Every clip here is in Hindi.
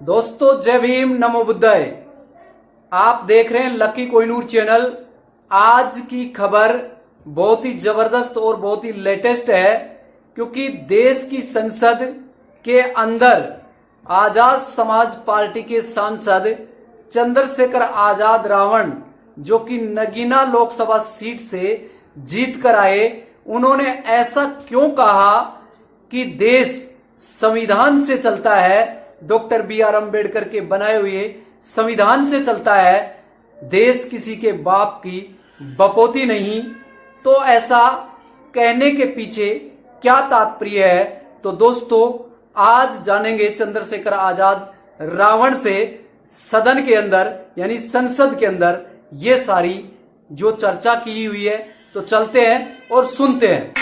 दोस्तों जय भीम नमो बुद्धाय। आप देख रहे हैं लकी कोहिनूर चैनल। आज की खबर बहुत ही जबरदस्त और बहुत ही लेटेस्ट है, क्योंकि देश की संसद के अंदर आजाद समाज पार्टी के सांसद चंद्रशेखर आजाद रावण, जो कि नगीना लोकसभा सीट से जीत कर आए, उन्होंने ऐसा क्यों कहा कि देश संविधान से चलता है, डॉक्टर बी.आर. अम्बेडकर के बनाए हुए संविधान से चलता है, देश किसी के बाप की बपोती नहीं। तो ऐसा कहने के पीछे क्या तात्पर्य है, तो दोस्तों आज जानेंगे चंद्रशेखर आजाद रावण से सदन के अंदर यानी संसद के अंदर ये सारी जो चर्चा की हुई है। तो चलते हैं और सुनते हैं।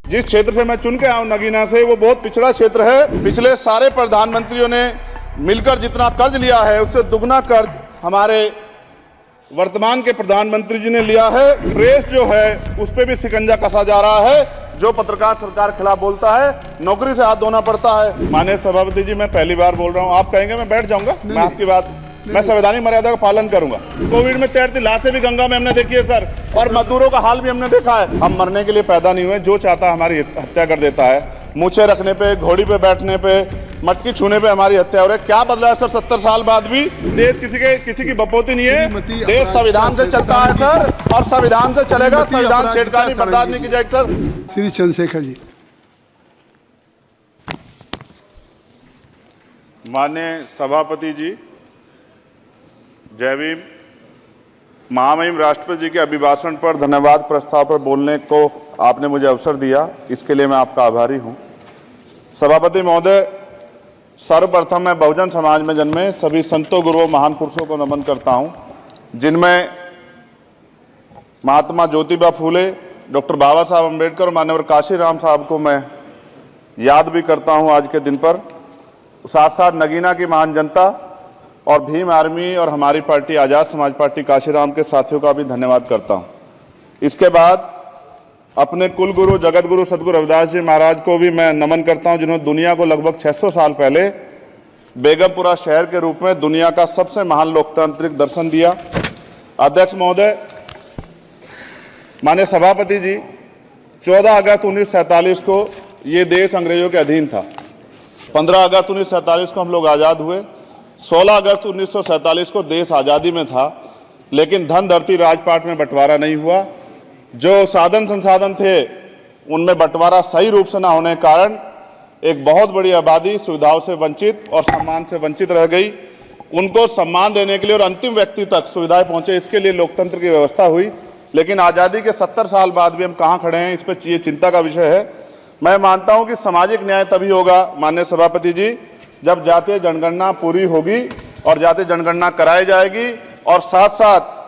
जिस क्षेत्र से मैं चुन के आऊं नगीना से, वो बहुत पिछड़ा क्षेत्र है। पिछले सारे प्रधानमंत्रियों ने मिलकर जितना कर्ज लिया है उससे दुगना कर्ज हमारे वर्तमान के प्रधानमंत्री जी ने लिया है। प्रेस जो है उस पर भी शिकंजा कसा जा रहा है। जो पत्रकार सरकार के खिलाफ बोलता है नौकरी से हाथ धोना पड़ता है। माननीय सभापति जी, मैं पहली बार बोल रहा हूँ, आप कहेंगे मैं बैठ जाऊंगा, मैं आपकी बात, मैं संवैधानिक मर्यादा का पालन करूंगा। कोविड में तैरती लाशें भी गंगा में हमने देखी है सर, और मजदूरों का हाल भी हमने देखा है। हम मरने के लिए पैदा नहीं हुए, जो चाहता है हमारी हत्या कर देता है। मूछे रखने पे, घोड़ी पे बैठने पे, मटकी छूने पे हमारी हत्या हो रही है। क्या बदला है सर 70 साल बाद भी? देश किसी की बपोती नहीं है। देश संविधान से चलता है सर, और संविधान से चलेगा। संविधान छेड़खानी बर्दाश्त नहीं की जाएगी सर। श्री चंद्रशेखर जी। माननीय सभापति जी, जय भीम। महामहिम राष्ट्रपति जी के अभिभाषण पर धन्यवाद प्रस्ताव पर बोलने को आपने मुझे अवसर दिया, इसके लिए मैं आपका आभारी हूं। सभापति महोदय, सर्वप्रथम मैं बहुजन समाज में जन्मे सभी संतों, गुरुओं, महान पुरुषों को नमन करता हूं, जिनमें महात्मा ज्योतिबा फूले, डॉक्टर बाबा साहब अम्बेडकर और मान्यवर काशीराम साहब को मैं याद भी करता हूं आज के दिन पर। साथ साथ नगीना की महान जनता और भीम आर्मी और हमारी पार्टी आजाद समाज पार्टी काशीराम के साथियों का भी धन्यवाद करता हूं। इसके बाद अपने कुल गुरु जगत गुरु सदगुरु रविदास जी महाराज को भी मैं नमन करता हूं, जिन्होंने दुनिया को लगभग 600 साल पहले बेगमपुरा शहर के रूप में दुनिया का सबसे महान लोकतांत्रिक दर्शन दिया। अध्यक्ष महोदय, माननीय सभापति जी, 14 अगस्त 1947 को ये देश अंग्रेजों के अधीन था। 15 अगस्त 1947 को हम लोग आज़ाद हुए। 16 अगस्त 1947 को देश आज़ादी में था, लेकिन धन धरती राजपाट में बंटवारा नहीं हुआ। जो साधन संसाधन थे उनमें बंटवारा सही रूप से न होने के कारण एक बहुत बड़ी आबादी सुविधाओं से वंचित और सम्मान से वंचित रह गई। उनको सम्मान देने के लिए और अंतिम व्यक्ति तक सुविधाएं पहुंचे, इसके लिए लोकतंत्र की व्यवस्था हुई। लेकिन आज़ादी के 70 साल बाद भी हम कहाँ खड़े हैं, इस पर ये चिंता का विषय है। मैं मानता हूँ कि सामाजिक न्याय तभी होगा माननीय सभापति जी, जब जातीय जनगणना पूरी होगी और जातीय जनगणना कराई जाएगी, और साथ साथ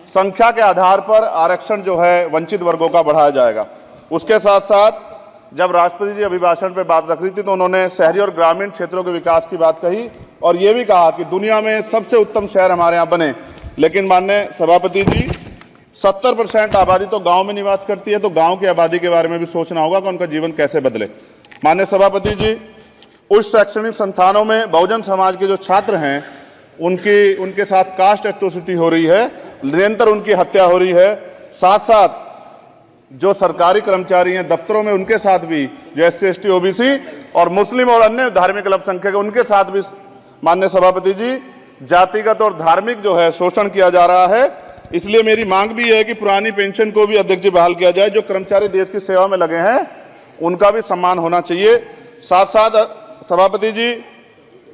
संख्या के आधार पर आरक्षण जो है वंचित वर्गों का बढ़ाया जाएगा। उसके साथ साथ जब राष्ट्रपति जी अभिभाषण पर बात रख रही थी तो उन्होंने शहरी और ग्रामीण क्षेत्रों के विकास की बात कही, और ये भी कहा कि दुनिया में सबसे उत्तम शहर हमारे यहाँ बने। लेकिन माननीय सभापति जी, 70% आबादी तो गाँव में निवास करती है, तो गाँव की आबादी के बारे में भी सोचना होगा कि उनका जीवन कैसे बदले। माननीय सभापति जी, उच्च शैक्षणिक संस्थानों में बहुजन समाज के जो छात्र हैं उनके साथ कास्ट एट्रोसिटी हो रही है, निरंतर उनकी हत्या हो रही है। साथ साथ जो सरकारी कर्मचारी हैं दफ्तरों में, उनके साथ भी जो SC ST OBC और मुस्लिम और अन्य धार्मिक अल्पसंख्यक उनके साथ भी माननीय सभापति जी जातिगत और धार्मिक जो है शोषण किया जा रहा है। इसलिए मेरी मांग भी है कि पुरानी पेंशन को भी अध्यक्ष जी बहाल किया जाए। जो कर्मचारी देश की सेवा में लगे हैं उनका भी सम्मान होना चाहिए। साथ साथ सभापति जी,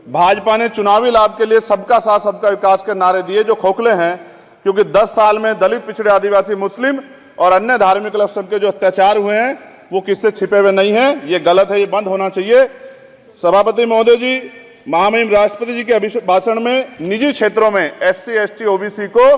भाजपा ने चुनावी लाभ के लिए सबका साथ सबका विकास के नारे दिए, जो खोखले हैं, क्योंकि 10 साल में दलित, पिछड़े, आदिवासी, मुस्लिम और अन्य धार्मिक अल्पसंख्यक के जो अत्याचार हुए हैं वो किससे छिपे हुए नहीं हैं। ये गलत है, ये बंद होना चाहिए। सभापति महोदय जी, महामहिम राष्ट्रपति जी के अभिभाषण में निजी क्षेत्रों में SC ST OBC को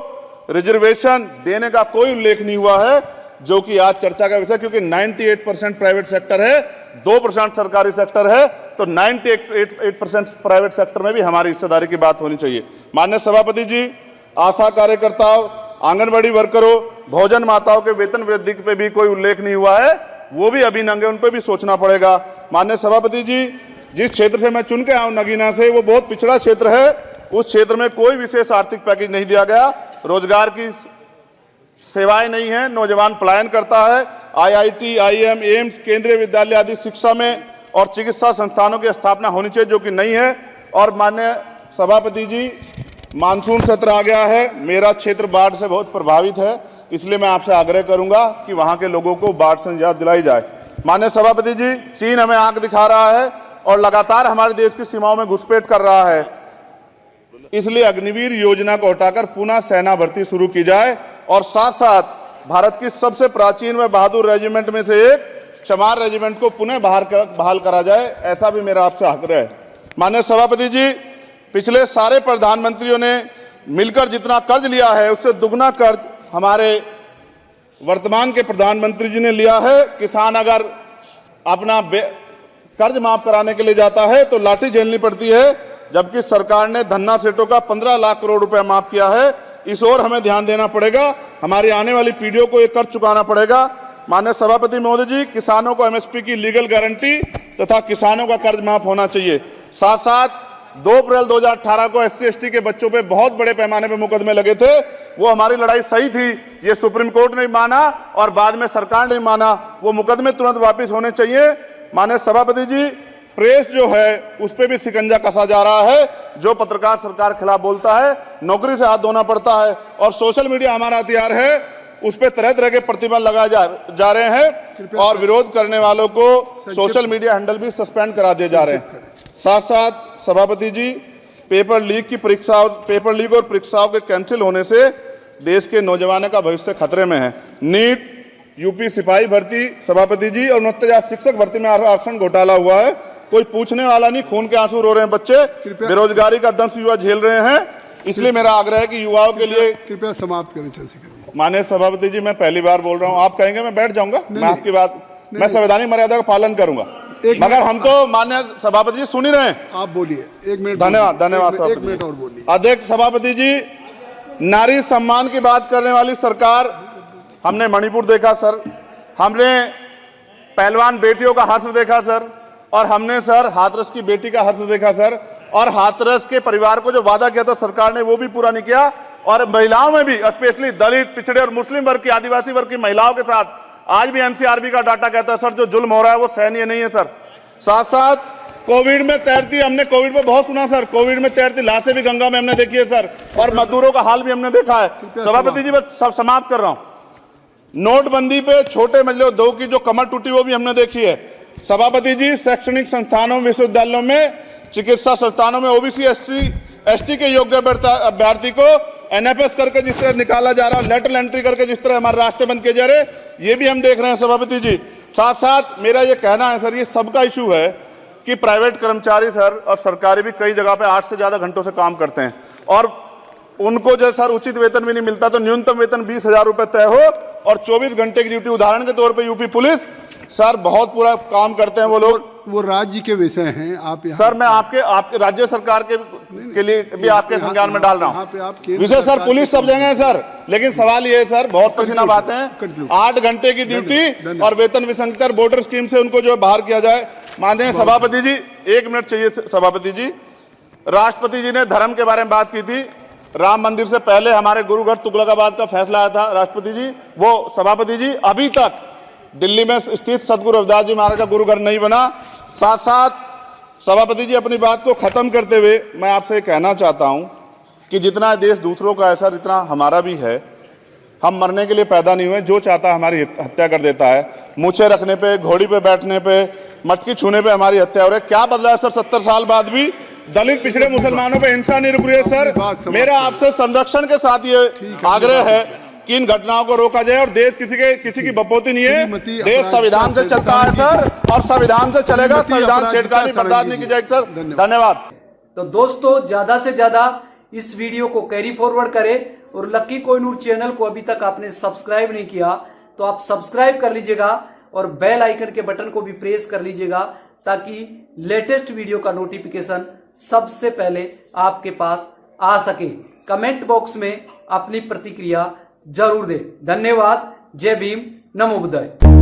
रिजर्वेशन देने का कोई उल्लेख नहीं हुआ है, जो कि आज चर्चा का विषय, क्योंकि 98% प्राइवेट सेक्टर है, 2% सरकारी सेक्टर है, तो 98% प्राइवेट सेक्टर में भी हमारी हिस्सेदारी की बात होनी चाहिए। माननीय सभापति जी, आशा कार्यकर्ताओं, आंगनबाड़ी वर्करों, भोजन माताओं के वेतन वृद्धि पे भी कोई उल्लेख नहीं हुआ है, वो भी अभी नंगे, उन पे भी सोचना पड़ेगा। माननीय सभापति जी, जिस क्षेत्र से मैं चुन के आया हूं नगीना से, वो बहुत पिछड़ा क्षेत्र है। उस क्षेत्र में कोई विशेष आर्थिक पैकेज नहीं दिया गया, रोजगार की सेवाएं नहीं है, नौजवान पलायन करता है। IIT, IIM, एम्स, केंद्रीय विद्यालय आदि शिक्षा में और चिकित्सा संस्थानों की स्थापना होनी चाहिए, जो कि नहीं है। और माननीय सभापति जी, मानसून सत्र आ गया है, मेरा क्षेत्र बाढ़ से बहुत प्रभावित है, इसलिए मैं आपसे आग्रह करूंगा कि वहां के लोगों को बाढ़ से निजात दिलाई जाए। माननीय सभापति जी, चीन हमें आंख दिखा रहा है और लगातार हमारे देश की सीमाओं में घुसपैठ कर रहा है, इसलिए अग्निवीर योजना को हटाकर पुनः सेना भर्ती शुरू की जाए और साथ साथ भारत की सबसे प्राचीन व बहादुर रेजिमेंट में से एक चमार रेजिमेंट को पुनः बहाल करा जाए, ऐसा भी मेरा आपसे आग्रह है। माननीय सभापति जी, पिछले सारे प्रधानमंत्रियों ने मिलकर जितना कर्ज लिया है, उससे दुगना कर्ज हमारे वर्तमान के प्रधानमंत्री जी ने लिया है। किसान अगर अपना कर्ज माफ कराने के लिए जाता है तो लाठी झेलनी पड़ती है, जबकि सरकार ने धन्ना सेठों का 15 लाख करोड़ रुपया माफ किया है। इस ओर हमें ध्यान देना पड़ेगा, हमारी आने वाली पीढ़ियों को ये कर्ज चुकाना पड़ेगा। माननीय सभापति महोदय जी, किसानों को MSP की लीगल गारंटी तथा किसानों का कर्ज माफ होना चाहिए। साथ साथ 2 अप्रैल 2018 को SC/ST के बच्चों पे बहुत बड़े पैमाने पे मुकदमे लगे थे, वो हमारी लड़ाई सही थी, ये सुप्रीम कोर्ट ने माना और बाद में सरकार ने माना, वो मुकदमे तुरंत वापस होने चाहिए। माननीय सभापति जी, प्रेस जो है उस पे भी शिकंजा कसा जा रहा है, जो पत्रकार सरकार खिलाफ बोलता है नौकरी से हाथ धोना पड़ता है, और सोशल मीडिया हमारा हथियार है, उस पे तरह तरह के प्रतिबंध लगाए जा रहे हैं और विरोध करने वालों को सोशल मीडिया हैंडल भी सस्पेंड करा दिए जा रहे हैं। साथ साथ सभापति जी, पेपर लीक और परीक्षाओं के कैंसिल होने से देश के नौजवानों का भविष्य खतरे में है। नीट, यूपी सिपाही भर्ती सभापति जी और 69,000 शिक्षक भर्ती में आरक्षण घोटाला हुआ है, कोई पूछने वाला नहीं, खून के आंसू रो रहे हैं बच्चे, बेरोजगारी का दंश युवा झेल रहे हैं, इसलिए मेरा आग्रह है कि युवाओं के लिए कृपया समाप्त करें चंद्रशेखर। माननीय सभापति जी, मैं पहली बार बोल रहा हूं, आप कहेंगे मैं बैठ जाऊंगा, मैं आपकी बात, मैं संवैधानिक मर्यादा का पालन करूंगा, मगर हम तो माननीय सभापति जी सुन ही रहे हैं। आप बोलिए, 1 मिनट। धन्यवाद, धन्यवाद। 1 मिनट और बोलिए। अध्यक्ष सभापति जी, नारी सम्मान की बात करने वाली सरकार, हमने मणिपुर देखा सर, हमने पहलवान बेटियों का हर्ष देखा सर, और हमने सर हाथरस की बेटी का हर्ष देखा सर, और हाथरस के परिवार को जो वादा किया था सरकार ने वो भी पूरा नहीं किया, और महिलाओं में भी स्पेशली दलित, पिछड़े और मुस्लिम वर्ग की, आदिवासी वर्ग की महिलाओं के साथ आज भी NCRB का डाटा कहता है सर, जो जुल्म हो रहा है वो सहनीय नहीं है सर। साथ साथ कोविड में तैरती, हमने कोविड में बहुत सुना सर, कोविड में तैरती लाशें भी गंगा में हमने देखी है सर, और मजदूरों का हाल भी हमने देखा है। सभापति जी, बस सब समाप्त कर रहा हूं। नोटबंदी पे छोटे मजले उद्योग की जो कमर टूटी वो भी हमने देखी है। सभापति जी, शैक्षणिक संस्थानों, विश्वविद्यालयों में, चिकित्सा संस्थानों में OBC ST के योग्य अभ्यर्थी को NFS करके जिस तरह निकाला जा रहा है, लेटरल एंट्री करके जिस तरह हमारे रास्ते बंद किए जा रहे, ये भी हम देख रहे हैं सभापति जी। साथ साथ मेरा ये कहना है सर, ये सबका इशू है कि प्राइवेट कर्मचारी सर और सरकारी भी कई जगह पे 8 से ज्यादा घंटों से काम करते हैं, और उनको जो सर उचित वेतन भी नहीं मिलता, तो न्यूनतम वेतन 20,000 रुपए तय हो और 24 घंटे की ड्यूटी। उदाहरण के तौर पे यूपी पुलिस सर बहुत पूरा काम करते हैं वो लोग, वो राज्य के विषय हैं। आप यहाँ सर मैं आपके राज्य सरकार के लिए भी आपके संज्ञान में डाल रहा हूँ विषय सर, पुलिस सब जगह है सर, लेकिन सवाल ये है सर, बहुत पसीना बातें हैं, 8 घंटे की ड्यूटी और वेतन विसंगति, बॉर्डर स्कीम से उनको जो बाहर किया जाए। माननीय सभापति जी, 1 मिनट चाहिए सभापति जी। राष्ट्रपति जी ने धर्म के बारे में बात की थी, राम मंदिर से पहले हमारे गुरुघर तुगलकाबाद का फैसला आया था राष्ट्रपति जी, वो सभापति जी अभी तक दिल्ली में स्थित सदगुरु रविदास जी महाराज का गुरुघर नहीं बना। साथ साथ सभापति जी, अपनी बात को खत्म करते हुए मैं आपसे कहना चाहता हूं कि जितना देश दूसरों का है सर, इतना हमारा भी है। हम मरने के लिए पैदा नहीं हुए, जो चाहता है हमारी हत्या कर देता है। मूछें रखने पे, घोड़ी पे बैठने पे, मटकी छूने पे हमारी हत्या हो रही है। क्या बदला है सर 70 साल बाद भी? दलित, पिछड़े, मुसलमानों पे हिंसा नहीं रुक रही है सर। मेरा आपसे संरक्षण के साथ ये आग्रह है कि इन घटनाओं को रोका जाए, और देश किसी की बपोती नहीं है, देश संविधान से चलता है सर, और संविधान से चलेगा, संविधान छेड़खानी बर्दाश्त नहीं की जाएगी सर। धन्यवाद। तो दोस्तों, ज्यादा से ज्यादा इस वीडियो को कैरी फॉरवर्ड करें, और लक्की कोहिनूर चैनल को अभी तक आपने सब्सक्राइब नहीं किया तो आप सब्सक्राइब कर लीजिएगा, और बेल आइकन के बटन को भी प्रेस कर लीजिएगा, ताकि लेटेस्ट वीडियो का नोटिफिकेशन सबसे पहले आपके पास आ सके। कमेंट बॉक्स में अपनी प्रतिक्रिया जरूर दें। धन्यवाद। जय भीम, नमो बुद्धाय।